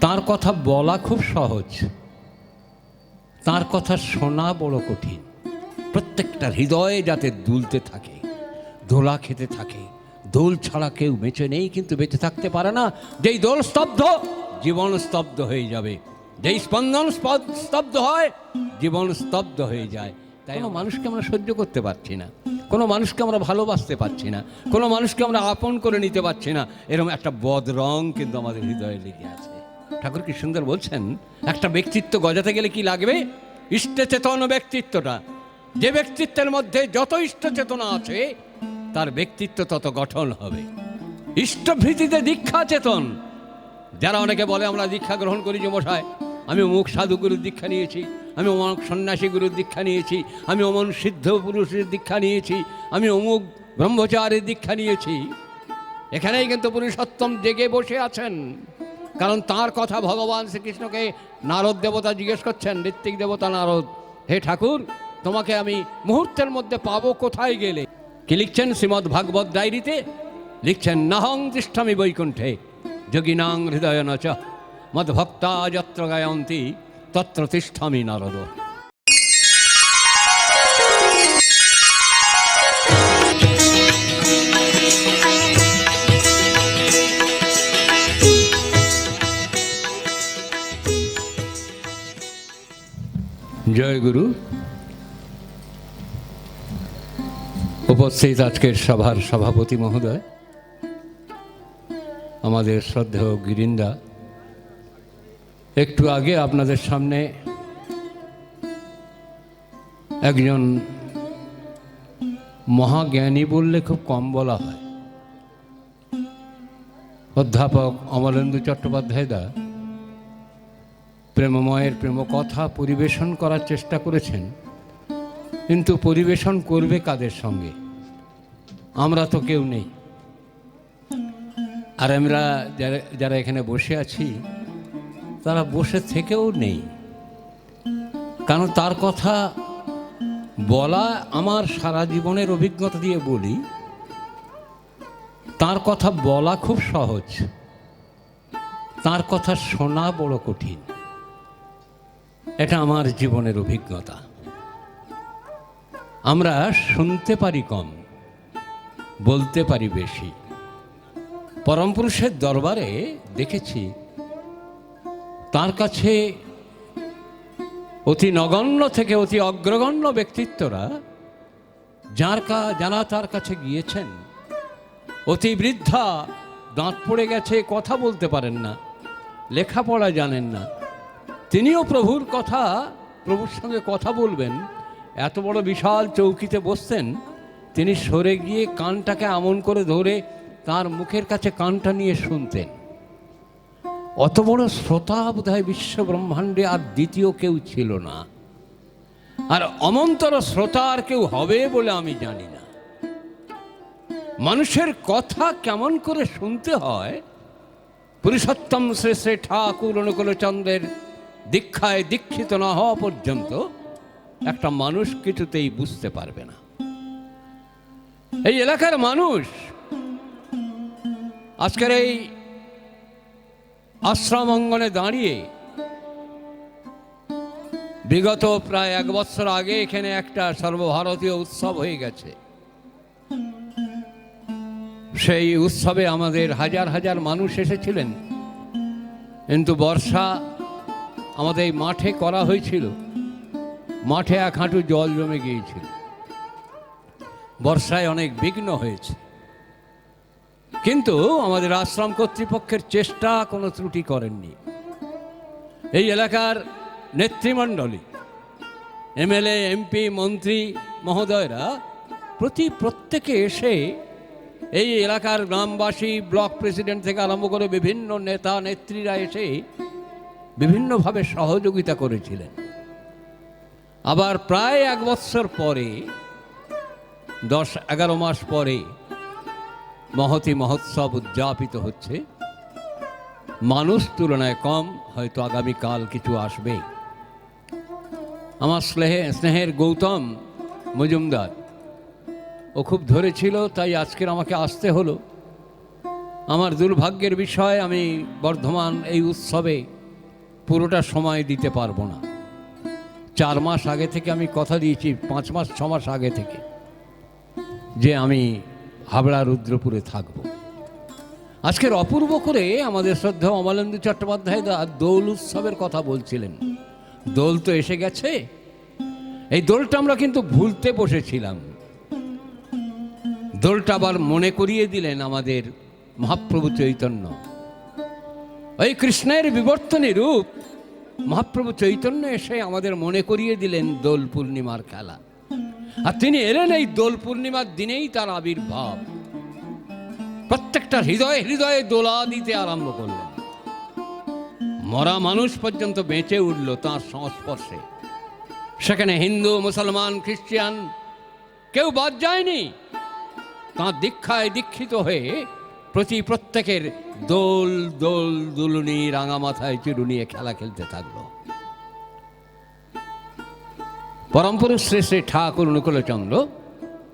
তার কথা বলা খুব সহজ, তার কথা শোনা বড় কঠিন। প্রত্যেকটা হৃদয়ে যাতে দুলতে থাকে, দোলা খেতে থাকে। দোল ছাড়া কেউ বেঁচে নেই, কিন্তু বেঁচে থাকতে পারে না। যেই দোল স্তব্ধ, জীবন স্তব্ধ হয়ে যাবে। যেই স্পন্দন স্তব্ধ হয়, জীবন স্তব্ধ হয়ে যায়। তাই কোনো মানুষকে আমরা সহ্য করতে পারছি না, কোনো মানুষকে আমরা ভালোবাসতে পারছি না, কোনো মানুষকে আমরা আপন করে নিতে পারছি না। এরকম একটা বদরং কিন্তু আমাদের হৃদয়ে লেগে আছে। ঠাকুর কি সুন্দর বলছেন, একটা ব্যক্তিত্ব গজাতে গেলে কি লাগবে? ইষ্টচেতন ব্যক্তিত্বটা। যে ব্যক্তিত্বের মধ্যে যত ইষ্টচেতনা আছে, তার ব্যক্তিত্ব তত গঠন হবে। ইষ্টভীতিতে দীক্ষা চেতন। যারা অনেকে বলে আমরা দীক্ষা গ্রহণ করি যে মশাই, আমি অমুক সাধুগুরুর দীক্ষা নিয়েছি, আমি অমুক সন্ন্যাসী গুরুর দীক্ষা নিয়েছি, আমি অমুক সিদ্ধ পুরুষের দীক্ষা নিয়েছি, আমি অমুক ব্রহ্মচারীর দীক্ষা নিয়েছি। এখানেই কিন্তু পুরুষোত্তম জেগে বসে আছেন। কারণ তার কথা ভগবান শ্রীকৃষ্ণকে নারদ দেবতা জিজ্ঞেস করছেন, ঋত্বিক দেবতা নারদ, হে ঠাকুর, তোমাকে আমি মুহূর্তের মধ্যে পাবো কোথায় গেলে? কি লিখছেন শ্রীমদ্ ভাগবত ডায়েরিতে? লিখছেন, নাহং তিষ্ঠামি বৈকুণ্ঠে যোগিনাং হৃদয়ন চ মদ্ভক্তা যত্র গায়ন্তি তত্র তিষ্ঠামি নারদ। জয় গুরু। উপস্থিত আজকের সভার সভাপতি মহোদয়, আমাদের শ্রদ্ধেয় গিরিন্দা, একটু আগে আপনাদের সামনে একজন মহাজ্ঞানী বললে খুব কম বলা হয়, অধ্যাপক অমলেন্দু চট্টোপাধ্যায় দা প্রেমময়ের প্রেমকথা পরিবেশন করার চেষ্টা করেছেন। কিন্তু পরিবেশন করবে কাদের সঙ্গে? আমরা তো কেউ নেই। আর আমরা যারা এখানে বসে আছি, তারা বসে থেকেও নেই। কারণ তার কথা বলা, আমার সারা জীবনের অভিজ্ঞতা দিয়ে বলি, তার কথা বলা খুব সহজ, তার কথা শোনা বড় কঠিন। এটা আমার জীবনের অভিজ্ঞতা। আমরা শুনতে পারি কম, বলতে পারি বেশি। পরম পুরুষের দরবারে দেখেছি, তার কাছে অতি নগণ্য থেকে অতি অগ্রগণ্য ব্যক্তিত্বরা যারা তার কাছে গিয়েছেন, অতি বৃদ্ধা, দাঁত পড়ে গেছে, কথা বলতে পারেন না, লেখাপড়া জানেন না, তিনিও প্রভুর কথা, প্রভুর সঙ্গে কথা বলবেন, এত বড় বিশাল চৌকিতে বসতেন, তিনি সরে গিয়ে কানটাকে এমন করে ধরে তার মুখের কাছে কানটা নিয়ে শুনতেন। অত বড় শ্রোতা বোধহয় বিশ্ব ব্রহ্মাণ্ডে আর দ্বিতীয় কেউ ছিল না। আর অমন্তর শ্রোতা আর কেউ হবে বলে আমি জানি না। মানুষের কথা কেমন করে শুনতে হয়, পুরুষোত্তম শ্রী শ্রী ঠাকুর অনুকূলচন্দ্রের দীক্ষায় দীক্ষিত না হওয়া পর্যন্ত একটা মানুষ কিছুতেই বুঝতে পারবে না। এই এলাকার মানুষ আজকের এই আশ্রম অঙ্গনে দাঁড়িয়ে, বিগত প্রায় 1 বছর আগে এখানে একটা সর্বভারতীয় উৎসব হয়ে গেছে। সেই উৎসবে আমাদের হাজার হাজার মানুষ এসেছিলেন, কিন্তু বর্ষা আমাদের এই মাঠে করা হয়েছিল, মাঠে 1 হাঁটু জল জমে গিয়েছিল। বর্ষায় অনেক বিঘ্ন হয়েছে, কিন্তু আমাদের আশ্রম কর্তৃপক্ষের চেষ্টা কোনো ত্রুটি করেননি। এই এলাকার নেতৃমণ্ডলী, এমএলএ, এমপি, মন্ত্রী মহোদয়রা প্রত্যেকে এসে এই এলাকার গ্রামবাসী, ব্লক প্রেসিডেন্ট থেকে আরম্ভ করে বিভিন্ন নেতা নেত্রীরা এসে বিভিন্নভাবে সহযোগিতা করেছিলেন। আবার প্রায় 1 বছর পরে, 10-11 মাস পরে মহতী মহোৎসব উদযাপিত হচ্ছে। মানুষ তুলনায় কম, হয়তো আগামীকাল কিছু আসবে। আমার স্নেহের গৌতম মজুমদার, ও খুব ধরেছিল, তাই আজকের আমাকে আসতে হলো। আমার দুর্ভাগ্যের বিষয়, আমি বর্ধমান এই উৎসবে পুরোটা সময় দিতে পারবো না। 4 মাস আগে থেকে আমি কথা দিয়েছি, 5 মাস 6 মাস আগে থেকে, যে আমি হাবড়া রুদ্রপুরে থাকব। আজকের অপূর্ব করে আমাদের শ্রদ্ধা অমলেন্দু চট্টোপাধ্যায় দোল উৎসবের কথা বলছিলেন। দোল তো এসে গেছে, এই দোলটা আমরা কিন্তু ভুলতে বসেছিলাম। দোলটা আবার মনে করিয়ে দিলেন আমাদের মহাপ্রভু চৈতন্য। ওই কৃষ্ণের বিবর্তনী রূপ মহাপ্রভু চৈতন্য এসে আমাদের মনে করিয়ে দিলেন দোল পূর্ণিমার খেলা। আর তিনি এলেন এই দোল পূর্ণিমার দিনেই তার আবির্ভাব। প্রত্যেকটা হৃদয়ে হৃদয়ে দোলা দিতে আরম্ভ করলেন। মরা মানুষ পর্যন্ত বেঁচে উঠল তাঁর সংস্পর্শে। সেখানে হিন্দু, মুসলমান, খ্রিস্টান কেউ বাদ যায়নি। তাঁর দীক্ষায় দীক্ষিত হয়ে প্রত্যেকের দোল দোল দুলুনি রাঙা মাথায় চিরুনিয়ে খেলা খেলতে থাকলো। পরমপুরুষ শ্রী শ্রী ঠাকুর অনুকূলচন্দ্র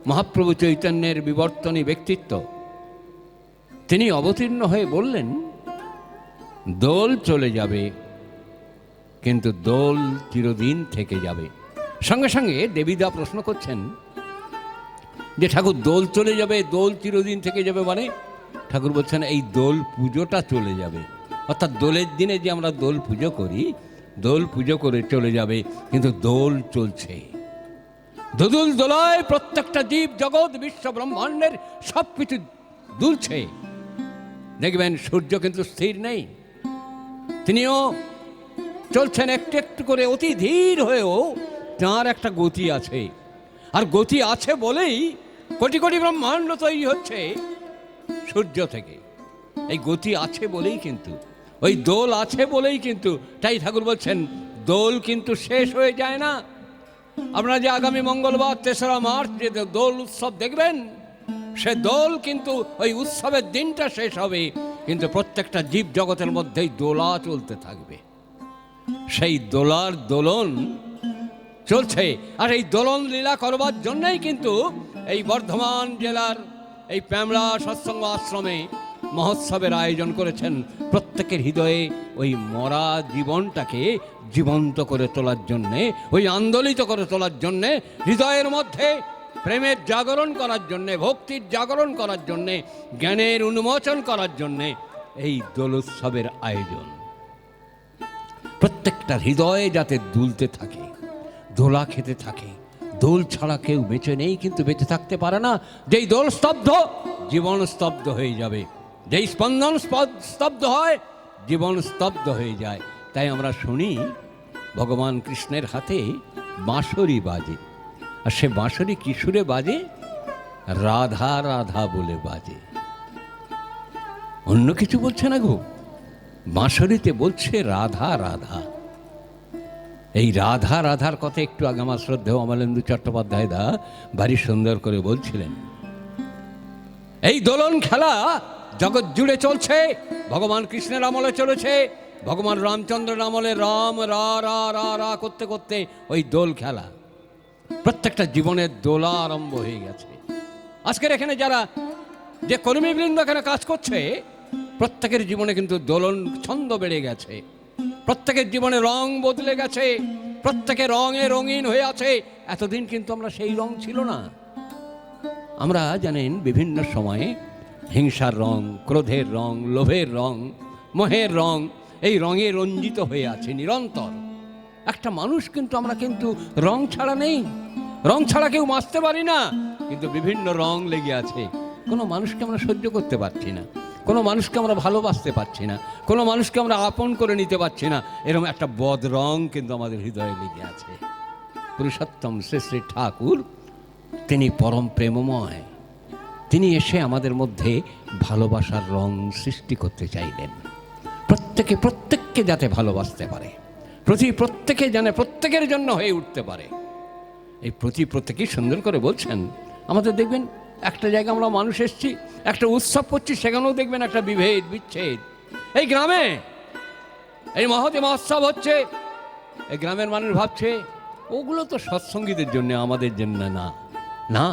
মহাপ্রভু চৈতন্যের বিবর্তনী ব্যক্তিত্ব, তিনি অবতীর্ণ হয়ে বললেন, দোল চলে যাবে কিন্তু দোল চিরদিন থেকে যাবে। সঙ্গে সঙ্গে দেবীদা প্রশ্ন করছেন যে ঠাকুর দোল চলে যাবে, দোল চিরদিন থেকে যাবে মানে? ঠাকুর বলছেন এই দোল পুজোটা চলে যাবে। অর্থাৎ দোলের দিনে যে আমরা দোল পুজো করি, দোল পুজো করে চলে যাবে, কিন্তু দোল চলছে। দোদুল দোলায় প্রত্যেকটা জীব জগৎ বিশ্ব ব্রহ্মাণ্ডের সব কিছু দুলছে। দেখবেন সূর্য কিন্তু স্থির নেই, তিনিও চলছেন একটু একটু করে, অতি ধীর হয়েও তাঁর একটা গতি আছে। আর গতি আছে বলেই কোটি কোটি ব্রহ্মাণ্ড তৈরি হচ্ছে সূর্য থেকে। এই গতি আছে বলেই কিন্তু, ওই দোল আছে বলেই কিন্তু, তাই ঠাকুর বলছেন দোল কিন্তু শেষ হয়ে যায় না। আপনারা যে আগামী মঙ্গলবার 3রা মার্চ যে দোল উৎসব দেখবেন, সে দোল কিন্তু ওই উৎসবের দিনটা শেষ হবে, কিন্তু প্রত্যেকটা জীব জগতের মধ্যেই দোলা চলতে থাকবে। সেই দোলার দোলন চলছে। আর এই দোলন লীলা করবার জন্যই কিন্তু এই বর্ধমান জেলার এই প্যামরা সৎসঙ্গ আশ্রমে মহোৎসবের আয়োজন করেছেন। প্রত্যেকের হৃদয়ে ওই মরা জীবনটাকে জীবন্ত করে তোলার জন্যে, ওই আন্দোলিত করে তোলার জন্যে, হৃদয়ের মধ্যে প্রেমের জাগরণ করার জন্যে, ভক্তির জাগরণ করার জন্যে, জ্ঞানের উন্মোচন করার জন্যে এই দোল উৎসবের আয়োজন। প্রত্যেকটা হৃদয়ে যাতে দুলতে থাকে, দোলা খেতে থাকে। দোল ছাড়া কেউ বেঁচে নেই, কিন্তু বেঁচে থাকতে পারে না। যেই দোল স্তব্ধ, জীবন স্তব্ধ হয়ে যাবে। যেই স্পন্দন স্তব্ধ হয়, জীবন স্তব্ধ হয়ে যায়। তাই আমরা শুনি ভগবান কৃষ্ণের হাতে বাঁশরি বাজে, আর সে বাঁশরি কি সুরে বাজে? রাধা রাধা বলে বাজে, অন্য কিছু বলছে না গো। বাঁশরিতে বলছে রাধা রাধা। এই রাধা রাধার কথা একটু আগে আমার শ্রদ্ধেয় অমলেন্দু চট্টোপাধ্যায় দা ভারী সুন্দর করে বলছিলেন। এই দোলন খেলা জগৎ জুড়ে চলছে, ভগবান কৃষ্ণের আমলে চলেছে, ভগবান রামচন্দ্রের আমলে রাম রা রা রা রা করতে করতে ওই দোল খেলা। প্রত্যেকটা জীবনের দোলা আরম্ভ হয়ে গেছে। আজকের এখানে যারা যে কর্মীবৃন্দ এখানে কাজ করছে, প্রত্যেকের জীবনে কিন্তু দোলন ছন্দ বেড়ে গেছে। প্রত্যেকের জীবনে রং বদলে গেছে, প্রত্যেকের রঙে রঙিন হয়ে আছে। এতদিন কিন্তু আমরা সেই রং ছিল না। আমরা জানেন বিভিন্ন সময়ে হিংসার রং, ক্রোধের রং, লোভের রং, মোহের রং, এই রঙে রঞ্জিত হয়ে আছে নিরন্তর। একটা মানুষ কিন্তু আমরা কিন্তু রং ছাড়া নেই, রং ছাড়া কেউ বাঁচতে পারি না, কিন্তু বিভিন্ন রং লেগে আছে। কোনো মানুষকে আমরা সহ্য করতে পারছি না, কোনো মানুষকে আমরা ভালোবাসতে পারছি না, কোনো মানুষকে আমরা আপন করে নিতে পারছি না। এরকম একটা বদ রং কিন্তু আমাদের হৃদয়ে লেগে আছে। পুরুষোত্তম শ্রী শ্রী ঠাকুর তিনি পরম প্রেমময়, তিনি এসে আমাদের মধ্যে ভালোবাসার রং সৃষ্টি করতে চাইলেন। প্রত্যেককে যাতে ভালোবাসতে পারে, প্রত্যেকে যেন প্রত্যেকের জন্য হয়ে উঠতে পারে। এই প্রত্যেকেই সুন্দর করে বলছেন। আমাদের দেখবেন একটা জায়গায় আমরা মানুষ এসছি, একটা উৎসব করছি, সেখানেও দেখবেন একটা বিভেদ বিচ্ছেদ। এই গ্রামে এই মহতি মহোৎসব হচ্ছে, এই গ্রামের মানুষ ভাবছে ওগুলো তো সৎসঙ্গীদের জন্য, আমাদের জন্য না। না,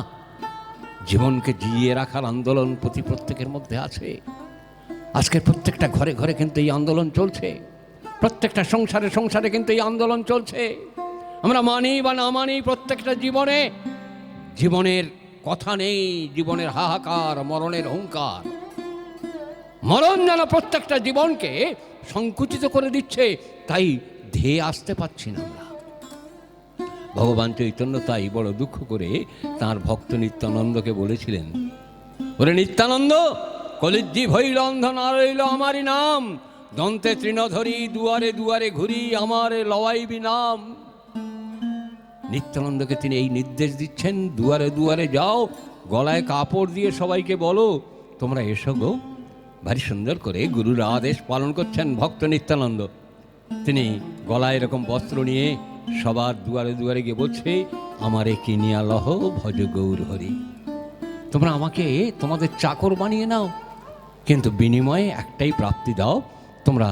জীবনকে জিইয়ে রাখার আন্দোলন প্রত্যেকের মধ্যে আছে। আজকের প্রত্যেকটা ঘরে ঘরে কিন্তু এই আন্দোলন চলছে। প্রত্যেকটা সংসারে সংসারে কিন্তু এই আন্দোলন চলছে। আমরা মানি বা না মানি, প্রত্যেকটা জীবনের কথা নেই, জীবনের হাহাকার, মরণের হুঙ্কার। মরণ যেন প্রত্যেকটা জীবনকে সংকুচিত করে দিচ্ছে, তাই ধেয়ে আসতে পারছি না আমরা। ভগবান চৈতন্য তাই বড় দুঃখ করে তাঁর ভক্ত নিত্যানন্দকে বলেছিলেন, ওরে নিত্যানন্দ, কলিজীব হইল অন্ধ না রইল আমারই নাম, দন্তে তৃণধরি দুয়ারে দুয়ারে ঘুরি আমার লওয়াইবি নাম। নিত্যানন্দকে তিনি এই নির্দেশ দিচ্ছেন, দুয়ারে দুয়ারে যাও, গলায় কাপড় দিয়ে সবাইকে বলো তোমরা এসো গো। ভারী সুন্দর করে গুরুর আদেশ পালন করছেন ভক্ত নিত্যানন্দ। তিনি গলায় এরকম বস্ত্র নিয়ে সবার দুয়ারে দুয়ারে গিয়ে বলছে, আমারে কিনিয়া লহ ভজ গৌর হরি। তোমরা আমাকে তোমাদের চাকর বানিয়ে নাও, কিন্তু বিনিময়ে একটাই প্রাপ্তি দাও, তোমরা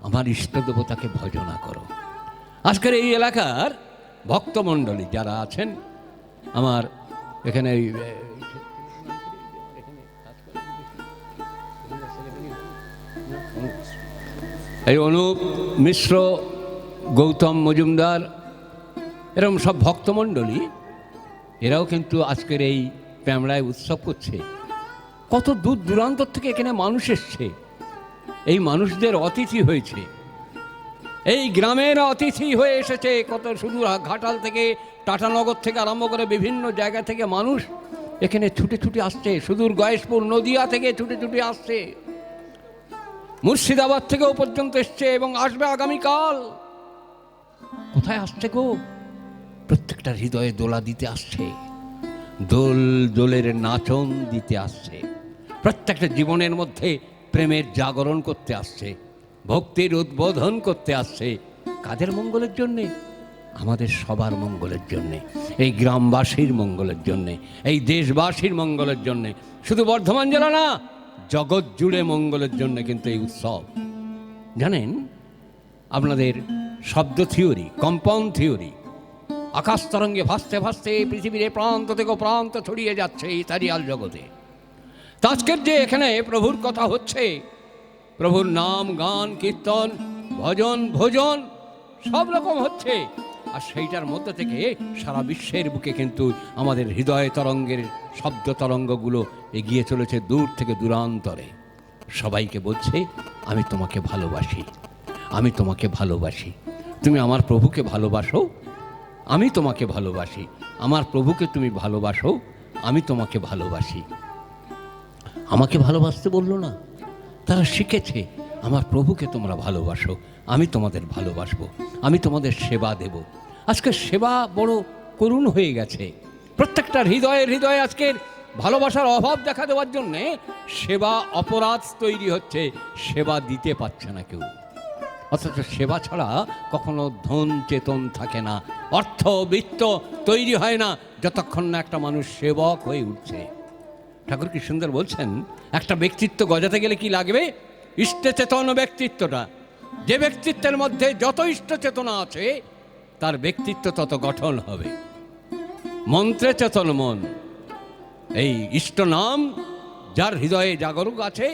আমার ইষ্ট দেবতাকে ভজনা করো। আজকের এই এলাকার ভক্তমণ্ডলী যারা আছেন, আমার এখানে এই অনুপ মিশ্র, গৌতম মজুমদার, এরকম সব ভক্তমণ্ডলী, এরাও কিন্তু আজকের এই প্যামড়ায় উৎসব করছে। কত দূর দূরান্ত থেকে এখানে মানুষ এসছে, এই মানুষদের অতিথি হয়েছে, এই গ্রামের অতিথি হয়ে এসেছে। কত শুধু ঘাটাল থেকে, টাটানগর থেকে আরম্ভ করে বিভিন্ন জায়গা থেকে মানুষ এখানে ছুটে ছুটে আসছে, সুদূর গয়েশপুর নদিয়া থেকে ছুটে ছুটে আসছে, মুর্শিদাবাদ থেকেও পর্যন্ত এসছে এবং আসবে আগামীকাল। কোথায় আসছে গো? প্রত্যেকটা হৃদয়ে দোলা দিতে আসছে, দোলের নাচন দিতে আসছে, প্রত্যেকটা জীবনের মধ্যে প্রেমের জাগরণ করতে আসছে, ভক্তির উদ্বোধন করতে আসছে। কাদের মঙ্গলের জন্যে? আমাদের সবার মঙ্গলের জন্যে, এই গ্রামবাসীর মঙ্গলের জন্যে, এই দেশবাসীর মঙ্গলের জন্যে, শুধু বর্ধমান জেলা না, জগৎ জুড়ে মঙ্গলের জন্য কিন্তু এই উৎসব। জানেন, আপনাদের শব্দ থিওরি, কম্পাউন্ড থিওরি আকাশ তরঙ্গে ভাসতে ভাসতে পৃথিবীর প্রান্ত থেকে প্রান্ত ছড়িয়ে যাচ্ছে এই তারিয়াল জগতে। আজকের যে এখানে প্রভুর কথা হচ্ছে, প্রভুর নাম, গান, কীর্তন, ভজন, ভোজন সব রকম হচ্ছে, আর সেইটার মধ্যে থেকে সারা বিশ্বের বুকে কিন্তু আমাদের হৃদয় তরঙ্গের শব্দ তরঙ্গগুলো এগিয়ে চলেছে দূর থেকে দূরান্তরে। সবাইকে বলছে, আমি তোমাকে ভালোবাসি, আমি তোমাকে ভালোবাসি, তুমি আমার প্রভুকে ভালোবাসো, আমি তোমাকে ভালোবাসি, আমার প্রভুকে তুমি ভালোবাসো, আমি তোমাকে ভালোবাসি। আমাকে ভালোবাসতে বললো না, তারা শিখেছে, আমার প্রভুকে তোমরা ভালোবাসো, আমি তোমাদের ভালোবাসবো, আমি তোমাদের সেবা দেব। আজকে সেবা বড় করুণ হয়ে গেছে, প্রত্যেকটা হৃদয়ে আজকের ভালোবাসার অভাব দেখা দেওয়ার জন্যে সেবা অপরাধ তৈরি হচ্ছে, সেবা দিতে পারছে না কেউ। অথচ সেবা ছাড়া কখনো ধন চেতন থাকে না, অর্থ বৃত্ত তৈরি হয় না যতক্ষণ না একটা মানুষ সেবক হয়ে উঠছে। ঠাকুর কি সুন্দর বলছেন, একটা ব্যক্তিত্ব গজাতে গেলে কি লাগবে? ইষ্টচেতন ব্যক্তিত্বটা। যে ব্যক্তিত্বের মধ্যে যত ইষ্ট চেতনা আছে তার ব্যক্তিত্ব তত গঠন হবে। মন্ত্রে চেতন মন, এই ইষ্ট নাম যার হৃদয়ে জাগরুক আছে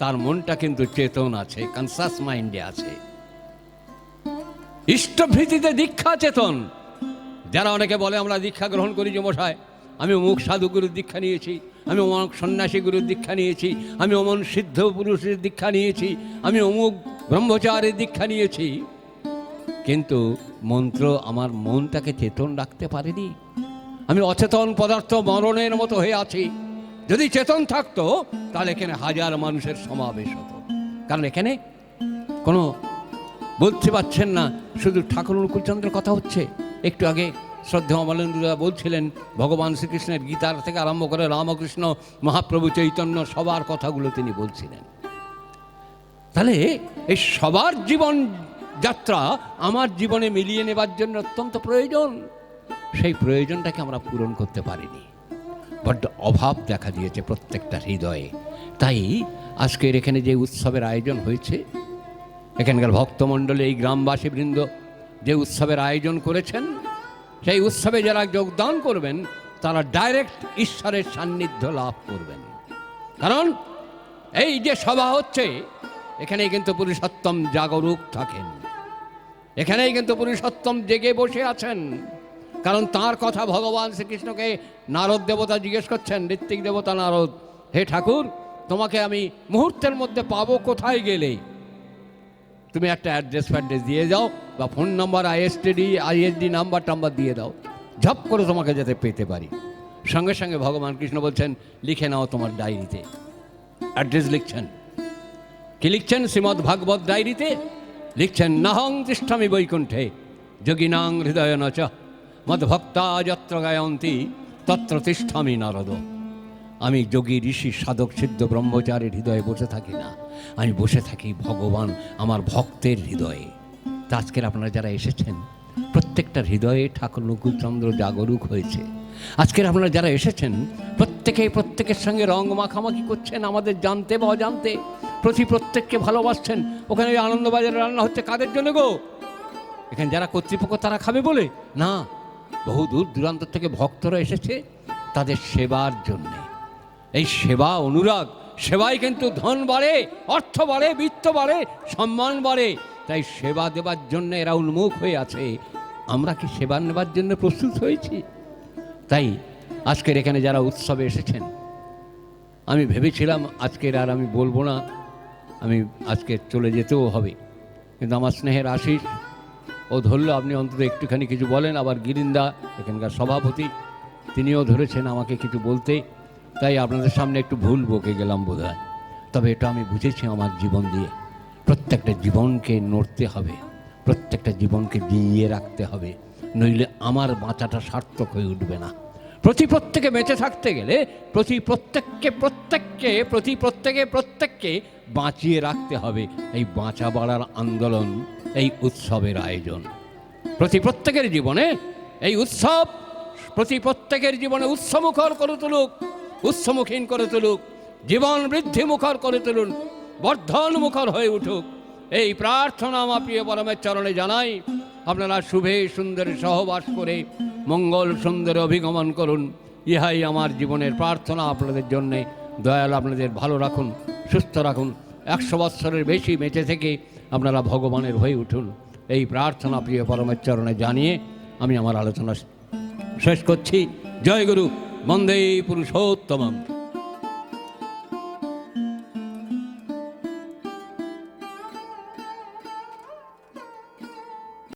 তার মনটা কিন্তু চেতন আছে, কনসাস মাইন্ডে আছে। ইষ্টভৃতিতে দীক্ষা চেতন, যারা অনেকে বলে আমরা দীক্ষা গ্রহণ করি যে মশাই, আমি অমুক সাধুগুরুর দীক্ষা নিয়েছি, আমি অমুক সন্ন্যাসী গুরুর দীক্ষা নিয়েছি, আমি অমুক সিদ্ধ পুরুষের দীক্ষা নিয়েছি, আমি অমুক ব্রহ্মচারীর দীক্ষা নিয়েছি, কিন্তু মন্ত্র আমার মনটাকে চেতন রাখতে পারেনি। আমি অচেতন পদার্থ, মরণের মতো হয়ে আছি। যদি চেতন থাকতো তাহলে এখানে হাজার মানুষের সমাবেশ হতো। কারণ এখানে কোনো বলতে পারছেন না, শুধু ঠাকুর অনুকূলচন্দ্রের কথা হচ্ছে। একটু আগে শ্রদ্ধেয় অমলেন্দুদা বলছিলেন ভগবান শ্রীকৃষ্ণের গীতার থেকে আরম্ভ করে রামকৃষ্ণ, মহাপ্রভু চৈতন্য, সবার কথাগুলো তিনি বলছিলেন। তাহলে এই সবার জীবন যাত্রা আমার জীবনে মিলিয়ে নেবার জন্য অত্যন্ত প্রয়োজন। সেই প্রয়োজনটাকে আমরা পূরণ করতে পারিনি, বড্ড অভাব দেখা দিয়েছে প্রত্যেকটা হৃদয়ে। তাই আজকের এখানে যে উৎসবের আয়োজন হয়েছে, এখানকার ভক্তমণ্ডলী, এই গ্রামবাসী বৃন্দ যে উৎসবের আয়োজন করেছেন, সেই উৎসবে যারা যোগদান করবেন তারা ডাইরেক্ট ঈশ্বরের সান্নিধ্য লাভ করবেন। কারণ এই যে সভা হচ্ছে, এখানেই কিন্তু পুরুষোত্তম জাগরুক থাকেন, এখানেই কিন্তু পুরুষোত্তম জেগে বসে আছেন। কারণ তার কথা ভগবান শ্রীকৃষ্ণকে নারদ দেবতা জিজ্ঞেস করছেন, ঋত্বিক দেবতা নারদ, হে ঠাকুর, তোমাকে আমি মুহূর্তের মধ্যে পাবো কোথায় গেলে? তুমি একটা অ্যাড্রেস ফ্যাড্রেস দিয়ে যাও, বা ফোন নাম্বার, আইএসডি নাম্বার টাম্বার দিয়ে দাও, ঝপ করে তোমাকে যাতে পেতে পারি। সঙ্গে সঙ্গে ভগবান কৃষ্ণ বলছেন, লিখে নাও তোমার ডায়েরিতে। অ্যাড্রেস লিখছেন। কি লিখছেন? শ্রীমদ্ ভাগবত ডায়েরিতে লিখছেন, নাহং তিষ্ঠামি বৈকুণ্ঠে যোগিনাং হৃদয় নচ মদ্ভক্তা যত্র গায়ন্তী তত্র তিষ্ঠামি নারদ। আমি যোগী ঋষি সাধক সিদ্ধ ব্রহ্মচারীর হৃদয়ে বসে থাকি না, আমি বসে থাকি ভগবান আমার ভক্তের হৃদয়ে। তা আজকের আপনারা যারা এসেছেন, প্রত্যেকটার হৃদয়ে ঠাকুর নকুলচন্দ্র জাগরুক হয়েছে। আজকের আপনারা যারা এসেছেন, প্রত্যেকের সঙ্গে রং মাখামাখি করছেন, আমাদের জানতে বা অজান্তে প্রত্যেককে ভালোবাসছেন। ওখানে ওই আনন্দবাজারে রান্না হচ্ছে কাদের জন্য গো? এখানে যারা কর্তৃপক্ষ তারা খাবে বলে না, বহু দূর দূরান্ত থেকে ভক্তরা এসেছে তাদের সেবার জন্যে। এই সেবা অনুরাগ, সেবাই কিন্তু ধন বাড়ে, অর্থ বাড়ে, বিত্ত বাড়ে, সম্মান বাড়ে। তাই সেবা দেবার জন্য এরা উন্মুখ হয়ে আছে। আমরা কি সেবা নেবার জন্য প্রস্তুত হয়েছি? তাই আজকের এখানে যারা উৎসবে এসেছেন, আমি ভেবেছিলাম আজকের আর আমি বলবো না, আমি আজকে চলে যেতেও হবে, কিন্তু আমার স্নেহের আশিস ও ধরলো, আপনি অন্তত একটুখানি কিছু বলেন। আবার গিরিন্দা এখানকার সভাপতি, তিনিও ধরেছেন আমাকে কিছু বলতে। তাই আপনাদের সামনে একটু ভুল বকে গেলাম বোধহয়, তবে এটা আমি বুঝেছি আমার জীবন দিয়ে। প্রত্যেকটা জীবনকে নড়তে হবে, প্রত্যেকটা জীবনকে জিইয়ে রাখতে হবে, নইলে আমার বাঁচাটা সার্থক হয়ে উঠবে না। প্রত্যেকে বেঁচে থাকতে গেলে প্রত্যেককে বাঁচিয়ে রাখতে হবে। এই বাঁচা বাড়ার আন্দোলন, এই উৎসবের আয়োজন প্রত্যেকের জীবনে, এই উৎসব প্রত্যেকের জীবনে উৎসমুখর করে তুলুক, উৎসমুখীন করে তুলুক, জীবন বৃদ্ধি মুখর করে তুলুন, বর্ধন মুখর হয়ে উঠুক। এই প্রার্থনা আমার প্রিয় পরমের চরণে জানাই। আপনারা শুভে সুন্দরে সহবাস করে মঙ্গল সুন্দরে অভিগমন করুন, ইহাই আমার জীবনের প্রার্থনা আপনাদের জন্যে। দয়াল আপনাদের ভালো রাখুন, সুস্থ রাখুন, 100 বৎসরের বেশি বেঁচে থেকে আপনারা ভগবানের হয়ে উঠুন। এই প্রার্থনা প্রিয় পরমের চরণে জানিয়ে আমি আমার আলোচনা শেষ করছি। জয় গুরু, বন্দে পুরুষোত্তমম।